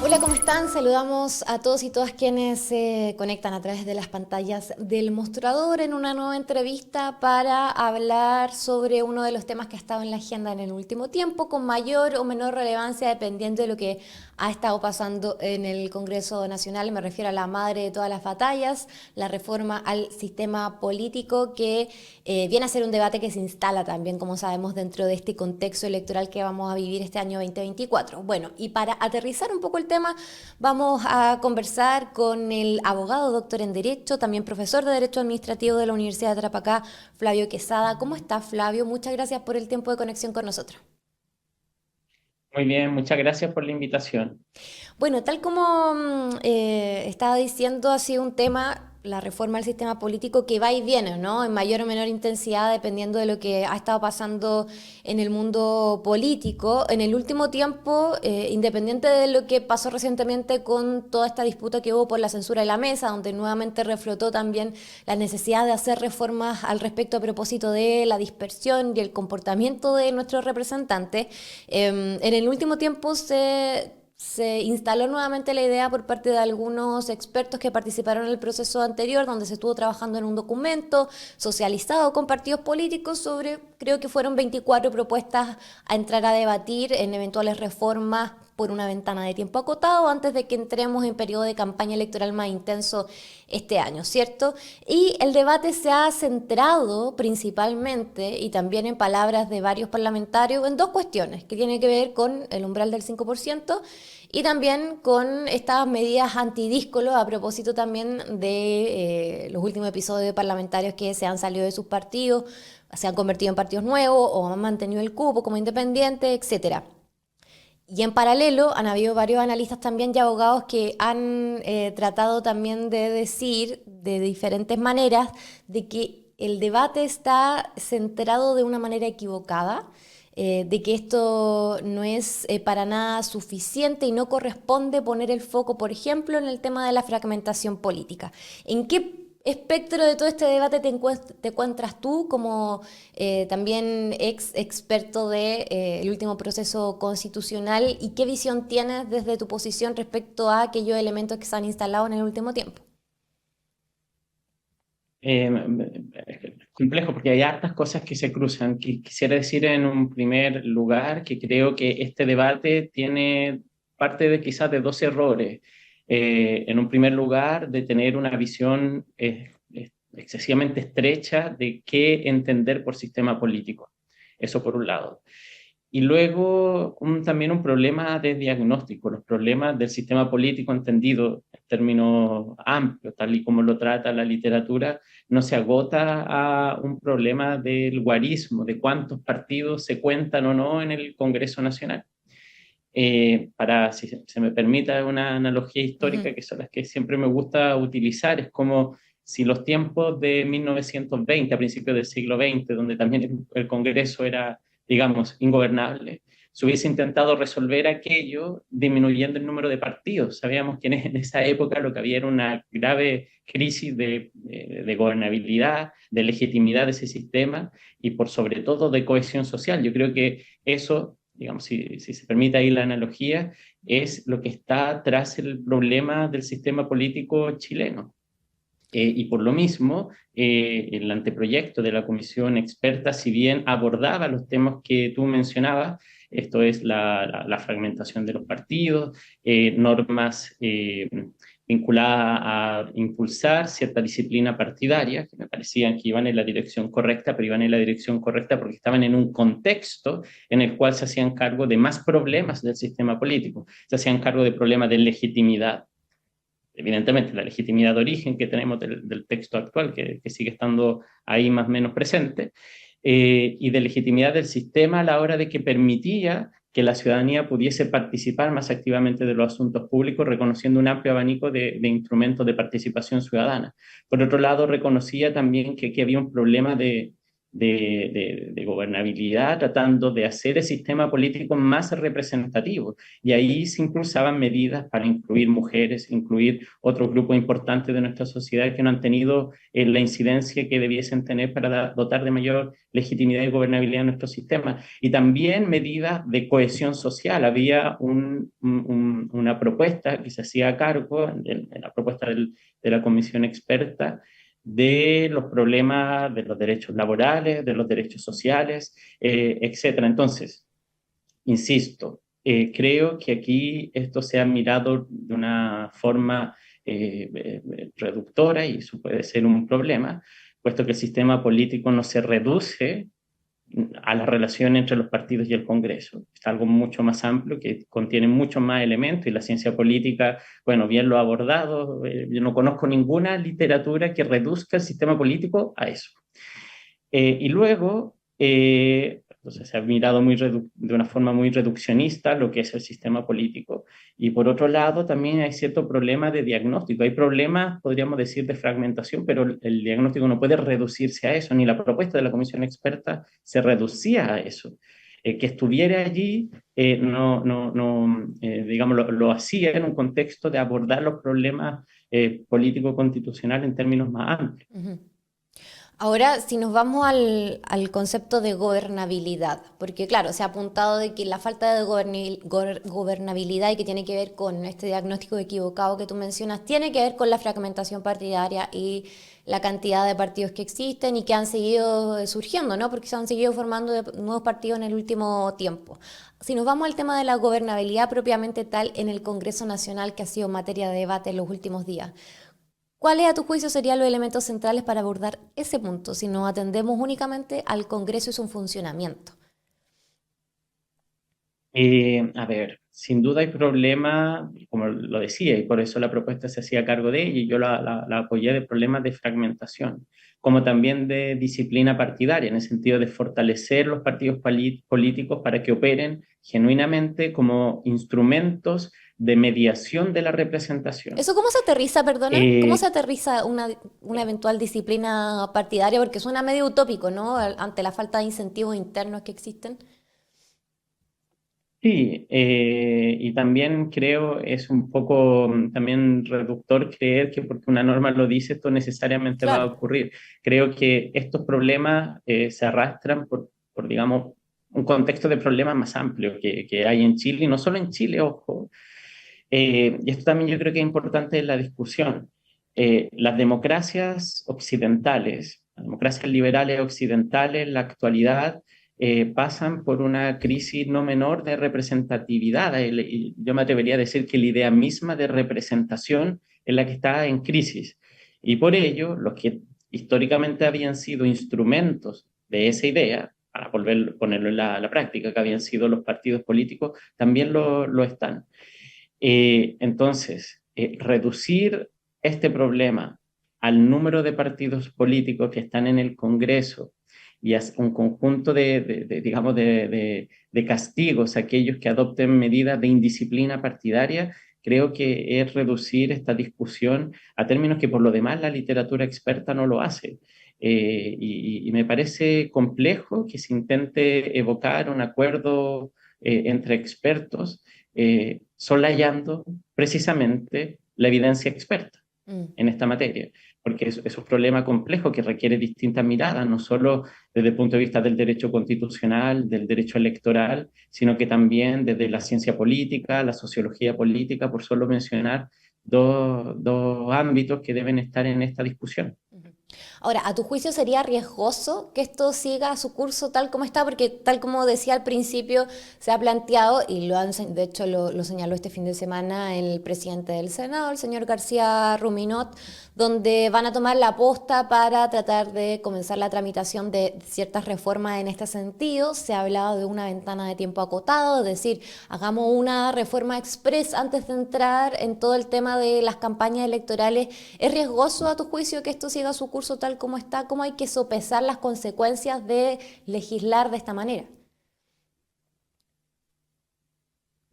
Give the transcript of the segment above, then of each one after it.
Hola, ¿cómo están? Saludamos a todos y todas quienes se conectan a través de las pantallas del mostrador en una nueva entrevista para hablar sobre uno de los temas que ha estado en la agenda en el último tiempo, con mayor o menor relevancia dependiendo de lo que ha estado pasando en el Congreso Nacional. Me refiero a la madre de todas las batallas, la reforma al sistema político que viene a ser un debate que se instala también, como sabemos, dentro de este contexto electoral que vamos a vivir este año 2024. Bueno, y para aterrizar un poco el tema, vamos a conversar con el abogado, doctor en Derecho, también profesor de Derecho Administrativo de la Universidad de Tarapacá, Flavio Quesada. ¿Cómo está, Flavio? Muchas gracias por el tiempo de conexión con nosotros. Muy bien, muchas gracias por la invitación. Bueno, tal como estaba diciendo, ha sido un tema, la reforma del sistema político, que va y viene, ¿no? En mayor o menor intensidad, dependiendo de lo que ha estado pasando en el mundo político. En el último tiempo, independiente de lo que pasó recientemente con toda esta disputa que hubo por la censura de la mesa, donde nuevamente reflotó también la necesidad de hacer reformas al respecto a propósito de la dispersión y el comportamiento de nuestros representantes, en el último tiempo se instaló nuevamente la idea por parte de algunos expertos que participaron en el proceso anterior, donde se estuvo trabajando en un documento socializado con partidos políticos sobre, creo que fueron 24 propuestas a entrar a debatir en eventuales reformas por una ventana de tiempo acotado antes de que entremos en periodo de campaña electoral más intenso este año, ¿cierto? Y el debate se ha centrado principalmente, y también en palabras de varios parlamentarios, en dos cuestiones que tienen que ver con el umbral del 5% y también con estas medidas antidíscolo a propósito también de los últimos episodios de parlamentarios que se han salido de sus partidos, se han convertido en partidos nuevos o han mantenido el cupo como independientes, etcétera. Y en paralelo han habido varios analistas también y abogados que han tratado también de decir de diferentes maneras de que el debate está centrado de una manera equivocada, de que esto no es para nada suficiente y no corresponde poner el foco, por ejemplo, en el tema de la fragmentación política. ¿En qué espectro de todo este debate te encuentras tú como también ex experto de, el último proceso constitucional, y qué visión tienes desde tu posición respecto a aquellos elementos que se han instalado en el último tiempo? Es complejo porque hay hartas cosas que se cruzan. Quisiera decir en un primer lugar que creo que este debate tiene parte de quizás de dos errores. En un primer lugar, de tener una visión excesivamente estrecha de qué entender por sistema político. Eso por un lado. Y luego también un problema de diagnóstico, los problemas del sistema político entendido en términos amplios, tal y como lo trata la literatura, no se agota a un problema del guarismo, de cuántos partidos se cuentan o no en el Congreso Nacional. Si se me permite una analogía histórica, Ujú. que son las que siempre me gusta utilizar, es como si los tiempos de 1920, a principios del siglo XX, donde también el Congreso era, digamos, ingobernable, se hubiese intentado resolver aquello disminuyendo el número de partidos. Sabíamos que en esa época lo que había era una grave crisis de gobernabilidad, de legitimidad de ese sistema y por sobre todo de cohesión social. Yo creo que eso, digamos, si se permite ahí la analogía, es lo que está tras el problema del sistema político chileno. Y por lo mismo, el anteproyecto de la comisión experta, si bien abordaba los temas que tú mencionabas, esto es la fragmentación de los partidos, normas vinculadas a impulsar cierta disciplina partidaria, que me parecían que iban en la dirección correcta, pero iban en la dirección correcta porque estaban en un contexto en el cual se hacían cargo de más problemas del sistema político, se hacían cargo de problemas de legitimidad, evidentemente la legitimidad de origen que tenemos del texto actual, que sigue estando ahí más o menos presente, y de legitimidad del sistema a la hora de que permitía que la ciudadanía pudiese participar más activamente de los asuntos públicos, reconociendo un amplio abanico de instrumentos de participación ciudadana. Por otro lado, reconocía también que había un problema de gobernabilidad, tratando de hacer el sistema político más representativo. Y ahí se impulsaban medidas para incluir mujeres, incluir otros grupos importantes de nuestra sociedad que no han tenido la incidencia que debiesen tener para dotar de mayor legitimidad y gobernabilidad a nuestro sistema. Y también medidas de cohesión social. Había una propuesta que se hacía a cargo, en la propuesta de la comisión experta, de los problemas de los derechos laborales, de los derechos sociales, etcétera. Entonces, insisto, creo que aquí esto se ha mirado de una forma reductora y eso puede ser un problema, puesto que el sistema político no se reduce a la relación entre los partidos y el Congreso. Es algo mucho más amplio que contiene muchos más elementos y la ciencia política, bueno, bien lo ha abordado. Yo no conozco ninguna literatura que reduzca el sistema político a eso. Y luego, entonces se ha mirado de una forma muy reduccionista lo que es el sistema político. Y por otro lado, también hay cierto problema de diagnóstico. Hay problemas, podríamos decir, de fragmentación, pero el diagnóstico no puede reducirse a eso, ni la propuesta de la comisión experta se reducía a eso. Que estuviera allí, digamos, lo hacía en un contexto de abordar los problemas político-constitucionales en términos más amplios. Ujú. Ahora, si nos vamos al concepto de gobernabilidad, porque claro, se ha apuntado de que la falta de gobernabilidad y que tiene que ver con este diagnóstico equivocado que tú mencionas, tiene que ver con la fragmentación partidaria y la cantidad de partidos que existen y que han seguido surgiendo, ¿no? Porque se han seguido formando nuevos partidos en el último tiempo. Si nos vamos al tema de la gobernabilidad propiamente tal en el Congreso Nacional, que ha sido materia de debate en los últimos días, ¿cuáles a tu juicio serían los elementos centrales para abordar ese punto si nos atendemos únicamente al Congreso y su funcionamiento? A ver, sin duda hay problemas, como lo decía, y por eso la propuesta se hacía cargo de ella, y yo la apoyé, de problemas de fragmentación, como también de disciplina partidaria, en el sentido de fortalecer los partidos políticos para que operen genuinamente como instrumentos de mediación de la representación. ¿Eso cómo se aterriza, perdona? ¿Cómo se Eh, aterriza una eventual disciplina partidaria? Porque suena medio utópico, ¿no? Ante la falta de incentivos internos que existen. Sí, y también creo es un poco también reductor creer que porque una norma lo dice, esto necesariamente va a Claro. ocurrir. Creo que estos problemas se arrastran digamos, un contexto de problemas más amplio que hay en Chile, y no solo en Chile, ojo. Y esto también yo creo que es importante en la discusión. Las democracias occidentales, las democracias liberales occidentales en la actualidad pasan por una crisis no menor de representatividad. Y yo me atrevería a decir que la idea misma de representación es la que está en crisis. Y por ello, los que históricamente habían sido instrumentos de esa idea, para ponerlo en la práctica, que habían sido los partidos políticos, también lo están. Entonces, reducir este problema al número de partidos políticos que están en el Congreso y a un conjunto digamos, de castigos a aquellos que adopten medidas de indisciplina partidaria, creo que es reducir esta discusión a términos que por lo demás la literatura experta no lo hace. Y me parece complejo que se intente evocar un acuerdo entre expertos, solayando precisamente la evidencia experta Mm. en esta materia, porque es un problema complejo que requiere distintas miradas, no solo desde el punto de vista del derecho constitucional, del derecho electoral, sino que también desde la ciencia política, la sociología política, por solo mencionar dos ámbitos que deben estar en esta discusión. Ahora, ¿a tu juicio sería riesgoso que esto siga su curso tal como está? Porque tal como decía al principio, se ha planteado, y de hecho lo señaló este fin de semana el presidente del Senado, el señor García Ruminot, donde van a tomar la posta para tratar de comenzar la tramitación de ciertas reformas en este sentido. Se ha hablado de una ventana de tiempo acotado, es decir, hagamos una reforma express antes de entrar en todo el tema de las campañas electorales. ¿Es riesgoso a tu juicio que esto siga su curso tal como está? ¿Cómo hay que sopesar las consecuencias de legislar de esta manera?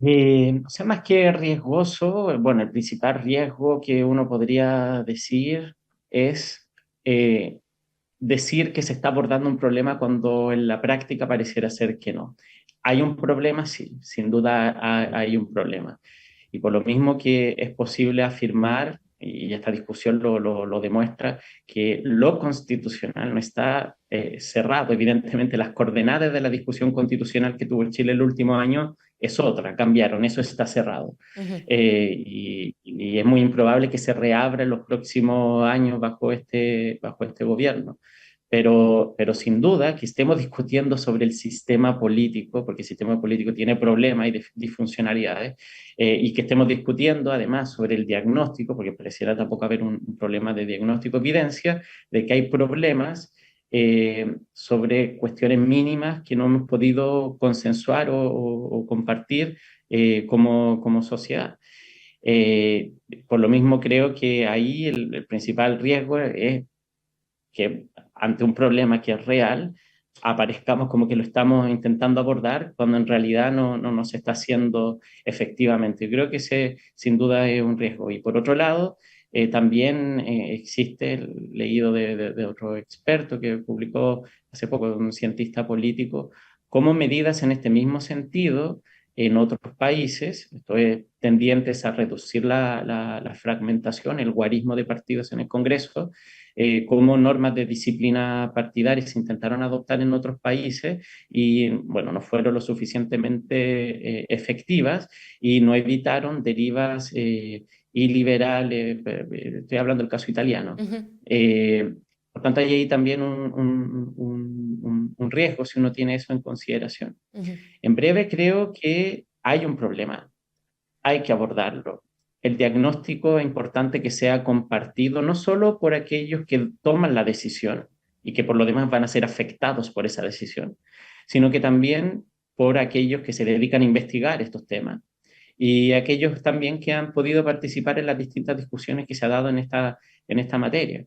O sea, más que riesgoso, bueno, el principal riesgo que uno podría decir es decir que se está abordando un problema cuando en la práctica pareciera ser que no. ¿Hay un problema? Sí, sin duda hay un problema. Y por lo mismo que es posible afirmar, y esta discusión lo demuestra, que lo constitucional no está cerrado. Evidentemente, las coordenadas de la discusión constitucional que tuvo Chile el último año es otra, cambiaron, eso está cerrado. Ujú. Y es muy improbable que se reabra en los próximos años bajo este gobierno. Pero sin duda que estemos discutiendo sobre el sistema político, porque el sistema político tiene problemas y disfuncionalidades, y que estemos discutiendo además sobre el diagnóstico, porque pareciera tampoco haber un problema de diagnóstico, evidencia de que hay problemas sobre cuestiones mínimas que no hemos podido consensuar o compartir como sociedad. Eh, por lo mismo creo que ahí el principal riesgo es que ante un problema que es real, aparezcamos como que lo estamos intentando abordar cuando en realidad no se está haciendo efectivamente. Yo creo que ese sin duda es un riesgo. Y por otro lado, también existe, leído de otro experto que publicó hace poco, un cientista político, como medidas en este mismo sentido en otros países, esto es, tendientes a reducir la fragmentación, el guarismo de partidos en el Congreso, como normas de disciplina partidaria se intentaron adoptar en otros países y, bueno, no fueron lo suficientemente efectivas y no evitaron derivas iliberales. Estoy hablando del caso italiano. Ujú. Por tanto, hay ahí también un riesgo si uno tiene eso en consideración. Ujú. En breve, creo que hay un problema, hay que abordarlo. El diagnóstico es importante que sea compartido no solo por aquellos que toman la decisión y que por lo demás van a ser afectados por esa decisión, sino que también por aquellos que se dedican a investigar estos temas y aquellos también que han podido participar en las distintas discusiones que se ha dado en esta materia.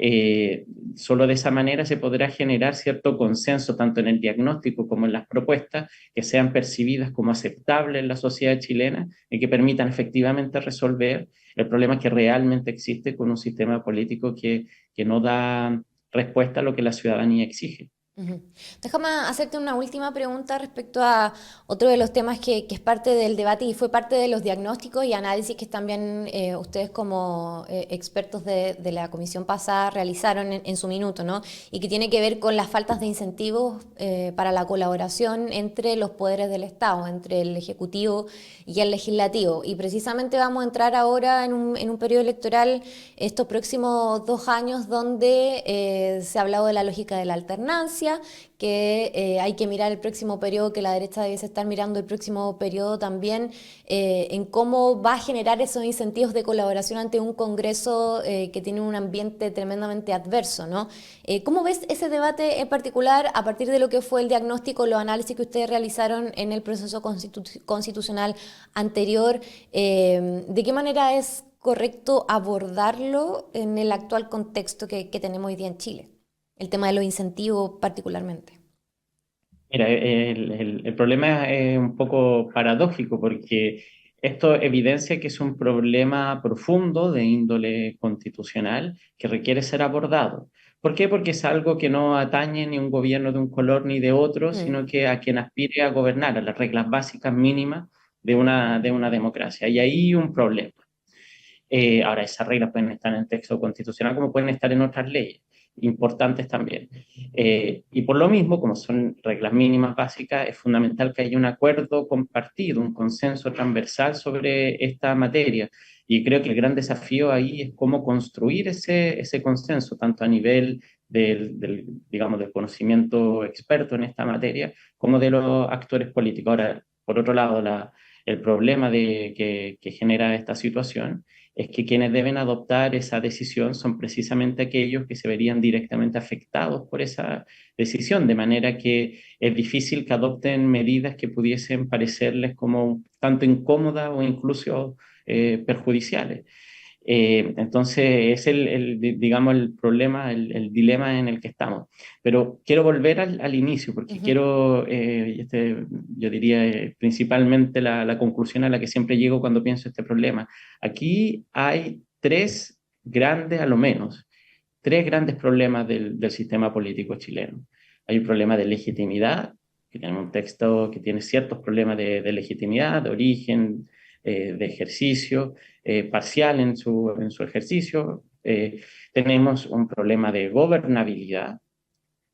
Eh, Solo de esa manera se podrá generar cierto consenso tanto en el diagnóstico como en las propuestas que sean percibidas como aceptables en la sociedad chilena y que permitan efectivamente resolver el problema que realmente existe con un sistema político que no da respuesta a lo que la ciudadanía exige. Ujú. Déjame hacerte una última pregunta respecto a otro de los temas que es parte del debate y fue parte de los diagnósticos y análisis que también ustedes como expertos de la comisión pasada realizaron en su minuto, ¿no? Y que tiene que ver con las faltas de incentivos para la colaboración entre los poderes del Estado, entre el Ejecutivo y el Legislativo. Y precisamente vamos a entrar ahora en un periodo electoral estos próximos 2 años donde se ha hablado de la lógica de la alternancia, que hay que mirar el próximo periodo, que la derecha debe estar mirando el próximo periodo también, en cómo va a generar esos incentivos de colaboración ante un Congreso que tiene un ambiente tremendamente adverso, ¿no? ¿Cómo ves ese debate en particular a partir de lo que fue el diagnóstico, los análisis que ustedes realizaron en el proceso constitucional anterior? ¿De qué manera es correcto abordarlo en el actual contexto que tenemos hoy día en Chile? El tema de los incentivos particularmente. Mira, el problema es un poco paradójico porque esto evidencia que es un problema profundo de índole constitucional que requiere ser abordado. ¿Por qué? Porque es algo que no atañe ni un gobierno de un color ni de otro, Mm. sino que a quien aspire a gobernar, a las reglas básicas mínimas de una democracia. Y ahí un problema. Ahora, esas reglas pueden estar en el texto constitucional como pueden estar en otras leyes, importantes también. Y por lo mismo, como son reglas mínimas básicas, es fundamental que haya un acuerdo compartido, un consenso transversal sobre esta materia. Y creo que el gran desafío ahí es cómo construir ese consenso, tanto a nivel digamos, del conocimiento experto en esta materia, como de los actores políticos. Ahora, por otro lado, el problema que genera esta situación es que quienes deben adoptar esa decisión son precisamente aquellos que se verían directamente afectados por esa decisión, de manera que es difícil que adopten medidas que pudiesen parecerles como tanto incómodas o incluso perjudiciales. Entonces, es digamos, el problema, el dilema en el que estamos. Pero quiero volver al inicio, porque Ujú. quiero, yo diría, principalmente la conclusión a la que siempre llego cuando pienso este problema. Aquí hay tres grandes, a lo menos, tres grandes problemas del sistema político chileno. Hay un problema de legitimidad, que tiene un texto que tiene ciertos problemas de legitimidad, de origen, de ejercicio, parcial en su ejercicio. Tenemos un problema de gobernabilidad,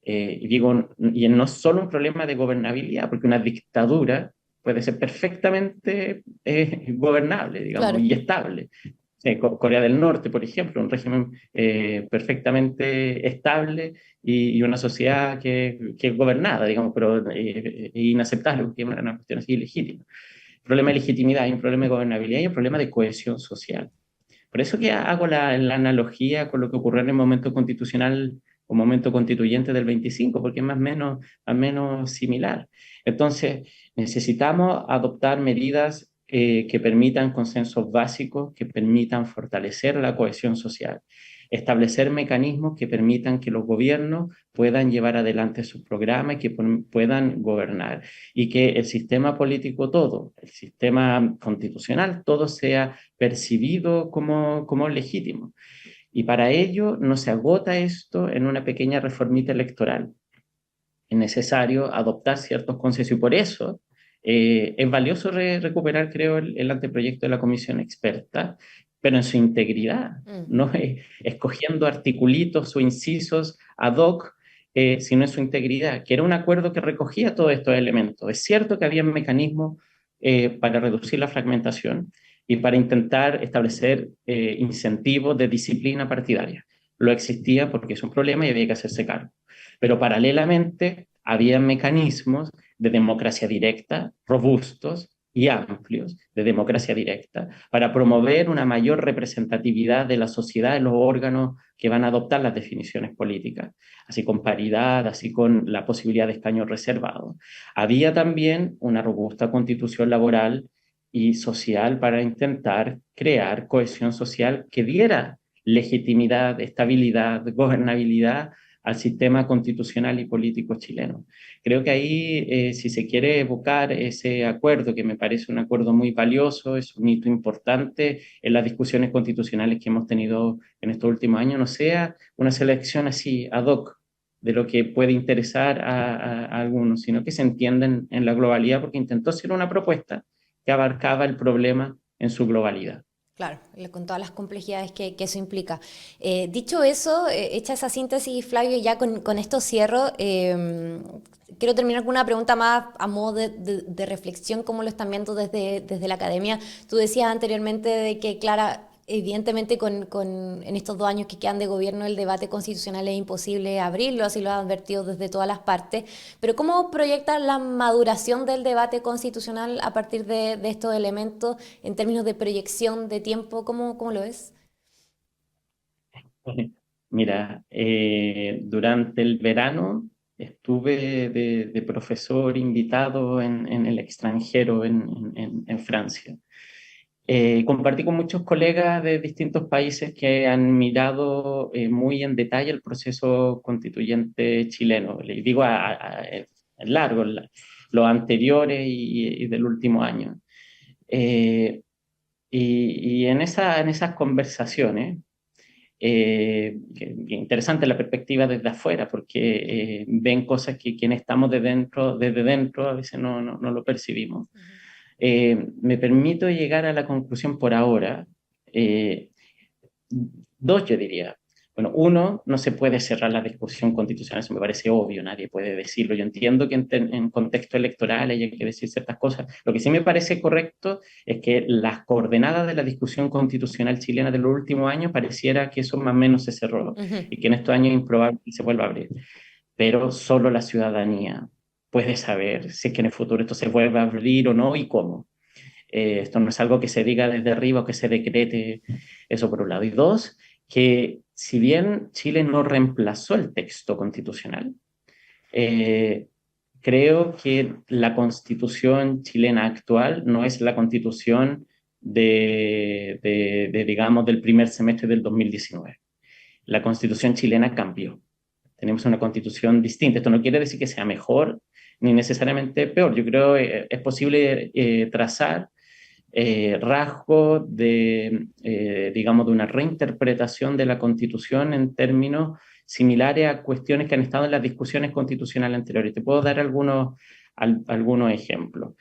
y no es solo un problema de gobernabilidad, porque una dictadura puede ser perfectamente gobernable, digamos, Claro. y estable. Corea del Norte, por ejemplo, un régimen perfectamente estable y una sociedad que es gobernada, digamos, pero inaceptable, porque es una cuestión así ilegítima. Problema de legitimidad, hay un problema de gobernabilidad y un problema de cohesión social. Por eso que hago la analogía con lo que ocurrió en el momento constitucional o momento constituyente del 25, porque es más o menos similar. Entonces, necesitamos adoptar medidas que permitan consensos básicos, que permitan fortalecer la cohesión social, establecer mecanismos que permitan que los gobiernos puedan llevar adelante sus programas y que puedan gobernar, y que el sistema político todo, el sistema constitucional todo sea percibido como legítimo. Y para ello no se agota esto en una pequeña reformita electoral. Es necesario adoptar ciertos consensos y por eso es valioso recuperar, creo, el anteproyecto de la comisión experta, pero en su integridad, Mm. no escogiendo articulitos o incisos ad hoc, sino en su integridad, que era un acuerdo que recogía todos estos elementos. Es cierto que había mecanismos para reducir la fragmentación y para intentar establecer incentivos de disciplina partidaria. Lo existía porque es un problema y había que hacerse cargo. Pero paralelamente había mecanismos de democracia directa, robustos y amplios, de democracia directa, para promover una mayor representatividad de la sociedad en los órganos que van a adoptar las definiciones políticas, así con paridad, así con la posibilidad de escaños reservados. Había también una robusta constitución laboral y social para intentar crear cohesión social que diera legitimidad, estabilidad, gobernabilidad al sistema constitucional y político chileno. Creo que ahí, si se quiere evocar ese acuerdo, que me parece un acuerdo muy valioso, es un hito importante en las discusiones constitucionales que hemos tenido en estos últimos años, no sea una selección así ad hoc de lo que puede interesar a algunos, sino que se entiendan en la globalidad, porque intentó ser una propuesta que abarcaba el problema en su globalidad. Claro, con todas las complejidades que eso implica. Dicho eso, hecha esa síntesis, Flavio, ya con esto cierro. Quiero terminar con una pregunta más a modo de reflexión, cómo lo están viendo desde la academia. Tú decías anteriormente de que, Clara, evidentemente en estos 2 años que quedan de gobierno el debate constitucional es imposible abrirlo, así lo han advertido desde todas las partes, pero ¿cómo proyecta la maduración del debate constitucional a partir de estos elementos en términos de proyección de tiempo? ¿Cómo lo ves? Mira, durante el verano estuve de profesor invitado en el extranjero, en Francia. Compartí con muchos colegas de distintos países que han mirado muy en detalle el proceso constituyente chileno. Les digo en largo, los anteriores y del último año. Eh, y en esas conversaciones, interesante la perspectiva desde afuera, porque ven cosas que quienes estamos desde dentro a veces no lo percibimos. Me permito llegar a la conclusión por ahora, eh, dos yo diría. Bueno, uno, no se puede cerrar la discusión constitucional, eso me parece obvio, nadie puede decirlo. Yo entiendo que en contexto electoral hay que decir ciertas cosas. Lo que sí me parece correcto es que las coordenadas de la discusión constitucional chilena de los últimos años pareciera que eso más o menos se cerró Ujú. y que en estos años es improbable que se vuelva a abrir. Pero solo la ciudadanía puede saber si es que en el futuro esto se vuelve a abrir o no y cómo. Esto no es algo que se diga desde arriba o que se decrete, eso por un lado. Y dos, que si bien Chile no reemplazó el texto constitucional, eh, creo que la constitución chilena actual no es la constitución digamos, del primer semestre del 2019. La constitución chilena cambió. Tenemos una constitución distinta. Esto no quiere decir que sea mejor ni necesariamente peor. Yo creo que es posible trazar rasgo de, digamos, de una reinterpretación de la Constitución en términos similares a cuestiones que han estado en las discusiones constitucionales anteriores. Te puedo dar algunos ejemplos.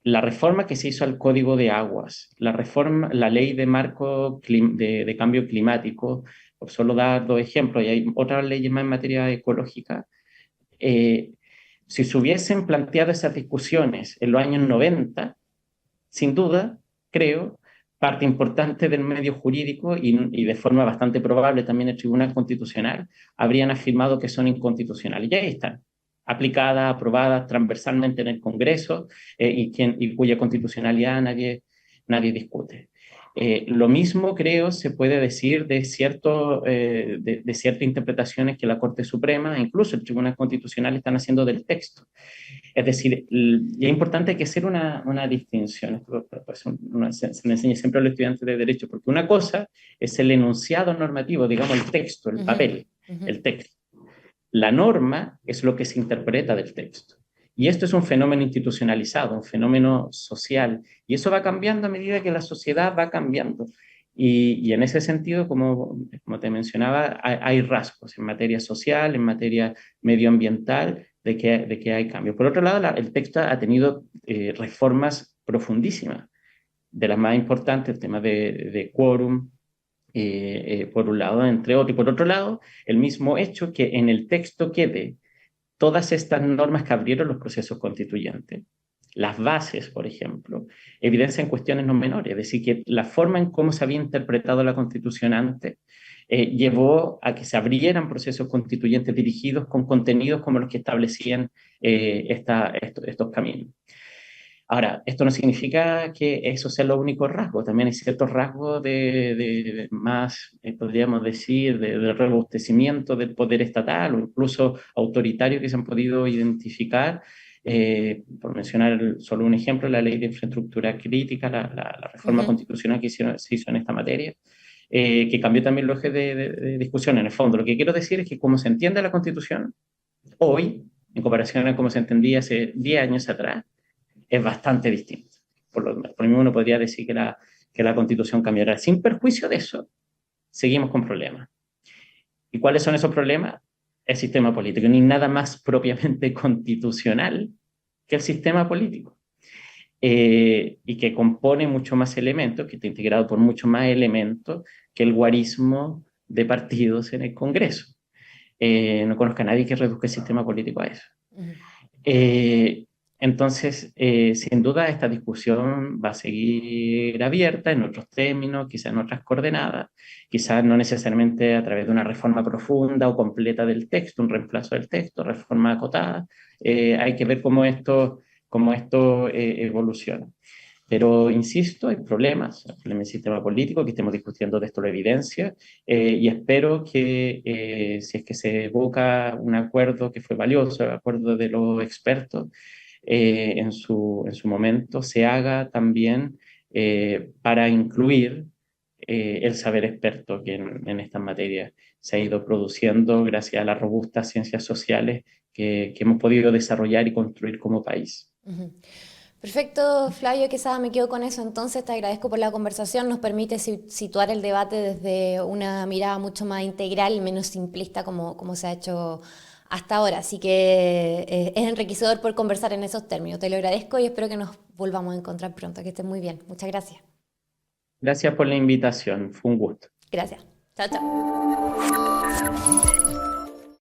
La reforma que se hizo al Código de Aguas, la ley de marco de cambio climático, por solo dar dos ejemplos, y hay otras leyes más en materia ecológica. Si se hubiesen planteado esas discusiones en los años 90, sin duda, creo, parte importante del medio jurídico y de forma bastante probable también el Tribunal Constitucional habrían afirmado que son inconstitucionales. Y ahí están, aplicadas, aprobadas transversalmente en el Congreso y cuya constitucionalidad nadie discute. Lo mismo, creo, se puede decir de ciertas interpretaciones que la Corte Suprema, incluso el Tribunal Constitucional, están haciendo del texto. Es decir, y es importante que hacer una distinción. Esto, pues, se le enseña siempre a los estudiantes de Derecho, porque una cosa es el enunciado normativo, digamos, el texto, el papel, el texto. La norma es lo que se interpreta del texto. Y esto es un fenómeno institucionalizado, un fenómeno social, y eso va cambiando a medida que la sociedad va cambiando. Y en ese sentido, como te mencionaba, hay rasgos en materia social, en materia medioambiental, de que hay cambios. Por otro lado, el texto ha tenido reformas profundísimas, de las más importantes, el tema de quórum, por un lado, entre otros, y por otro lado, el mismo hecho que en el texto quede todas estas normas que abrieron los procesos constituyentes. Las bases, por ejemplo, evidencian cuestiones no menores, es decir, que la forma en cómo se había interpretado la Constitución antes llevó a que se abrieran procesos constituyentes dirigidos con contenidos como los que establecían estos caminos. Ahora, esto no significa que eso sea lo único rasgo, también hay ciertos rasgos de más, podríamos decir, de robustecimiento del poder estatal o incluso autoritario que se han podido identificar. Por mencionar solo un ejemplo, la ley de infraestructura crítica, la reforma constitucional que se hizo en esta materia, que cambió también el eje de discusión. En el fondo, lo que quiero decir es que como se entiende la Constitución hoy, en comparación a cómo se entendía hace 10 años atrás, es bastante distinto. Por lo mismo uno podría decir que la Constitución cambiará. Sin perjuicio de eso, seguimos con problemas. ¿Y cuáles son esos problemas? El sistema político, ni nada más propiamente constitucional que el sistema político. Y que compone mucho más elementos, que está integrado por mucho más elementos que el guarismo de partidos en el Congreso. No conozco a nadie que reduzca el sistema político a eso. Entonces, sin duda, esta discusión va a seguir abierta en otros términos, quizás en otras coordenadas, quizás no necesariamente a través de una reforma profunda o completa del texto, un reemplazo del texto, reforma acotada. Hay que ver cómo esto evoluciona. Pero, insisto, hay problemas en el sistema político, que estemos discutiendo de esto lo evidencia, y espero que si es que se evoca un acuerdo que fue valioso, el acuerdo de los expertos, en su momento se haga también para incluir el saber experto que en estas materias se ha ido produciendo gracias a las robustas ciencias sociales que hemos podido desarrollar y construir como país. Perfecto, Flavio Quesada, me quedo con eso. Entonces te agradezco por la conversación, nos permite situar el debate desde una mirada mucho más integral y menos simplista como se ha hecho hasta ahora. Así que es enriquecedor por conversar en esos términos. Te lo agradezco y espero que nos volvamos a encontrar pronto. Que estés muy bien. Muchas gracias. Gracias por la invitación, fue un gusto. Gracias. Chao, chao.